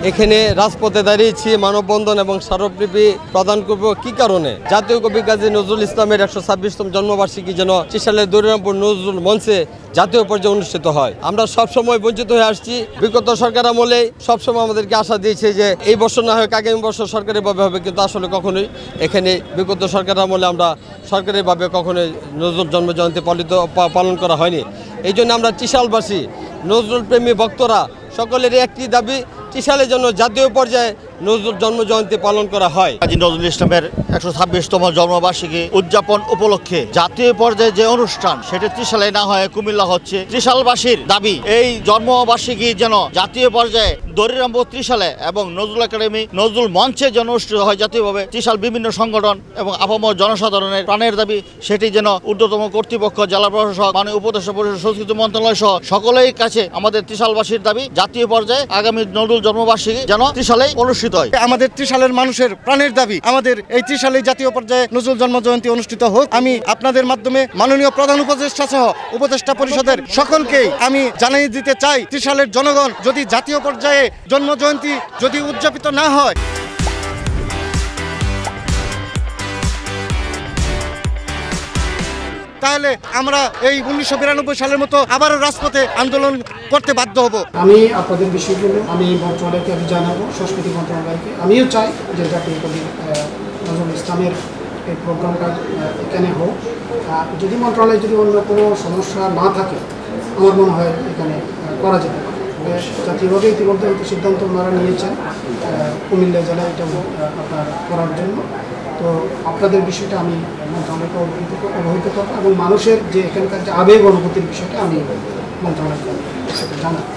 এখানে রাজপথে দাঁড়িয়েছি মানববন্ধন এবং স্মারকলিপি প্রদান করব কি কারণে জাতীয় কবি কাজী নজরুল ইসলামের 126তম জন্মবার্ষিকী যেন চিশালের দরিরামপুর নজরুল মঞ্চে জাতীয় পর্যায়ে অনুষ্ঠিত হয়। আমরা সবসময় বঞ্চিত হয়ে আসছি। বিগত সরকার আমলে সবসময় আমাদেরকে আশা দিয়েছে যে এই বছর না হয় আগামী বছর সরকারিভাবে হবে, কিন্তু আসলে কখনোই এখানে বিগত সরকার আমলে আমরা সরকারিভাবে কখনোই নজরুল জন্মজয়ন্তী পালন করা হয়নি। এই জন্য আমরা চিশালবাসী নজরুল প্রেমী ভক্তরা সকলের একটি দাবি, চিশালে যেন জাতীয় পর্যায়ে নজরুল জন্মজয়ন্তী পালন করা হয়। কাজী নজরুল ইসলামের 126তম জন্মবার্ষিকী উদযাপন উপলক্ষে জাতীয় পর্যায়ে যে অনুষ্ঠান সেটা ত্রিশালে না হয় কুমিল্লা হচ্ছে। ত্রিশালবাসীর দাবি এই জন্মবার্ষিকী যেন জাতীয় পর্যায়ে দরিরামপুর ত্রিশালে এবং নজরুল একাডেমি নজরুল মঞ্চে যেন অনুষ্ঠিত হয় জাতীয়ভাবে। ত্রিশাল বিভিন্ন সংগঠন এবং আপামর জনসাধারণের প্রাণের দাবি, সেটি যেন ঊর্ধ্বতম কর্তৃপক্ষ, জেলা প্রশাসক, মাননীয় উপদেষ্টা পরিষদ, সংস্কৃতি মন্ত্রণালয় সহ সকলের কাছে আমাদের ত্রিশালবাসীর দাবি জাতীয় পর্যায়ে আগামী নজরুল জন্মবার্ষিকী যেন ত্রিশালেই অনুষ্ঠিত হয়। আমাদের ত্রিশালের মানুষের প্রাণের দাবি আমাদের এই ত্রিশালে জাতীয় পর্যায়ে নজরুল জন্মজয়ন্তী অনুষ্ঠিত হোক। আমি আপনাদের মাধ্যমে মাননীয় প্রধান উপদেষ্টা সহ উপদেষ্টা পরিষদের সকলকেই আমি জানিয়ে দিতে চাই, ত্রিশালের জনগণ যদি জাতীয় পর্যায়ে জন্মজয়ন্তী যদি উদযাপিত না হয়, তাহলে আমরা এই 1992 সালের মতো আবারও রাজপথে আন্দোলন করতে বাধ্য হব। আমি আপনাদের বিষয়গুলো আমি মন্ত্রণালয়কে জানাবো, সংস্কৃতি মন্ত্রণালয়কে। আমিও চাই যে জাতীয় কবি নজরুল ইসলামের এই প্রোগ্রামটা এখানে হোক। যদি মন্ত্রণালয়ে যদি অন্য কোনো সমস্যা না থাকে, আমার মনে হয় এখানে করা যেতে পারে। জাতীয়ভাবে ইতিমধ্যে সিদ্ধান্ত ওনারা নিয়েছেন কুমিল্লা জেলায় এটা আপনার করার জন্য। তো আপনাদের বিষয়টা আমি মন্ত্রণালয়কে অবহিত করবো এবং মানুষের যে এখানকার যে আবেগ অনুভূতির বিষয়টা আমি মন্ত্রণালয়কে সেটা জানাবো।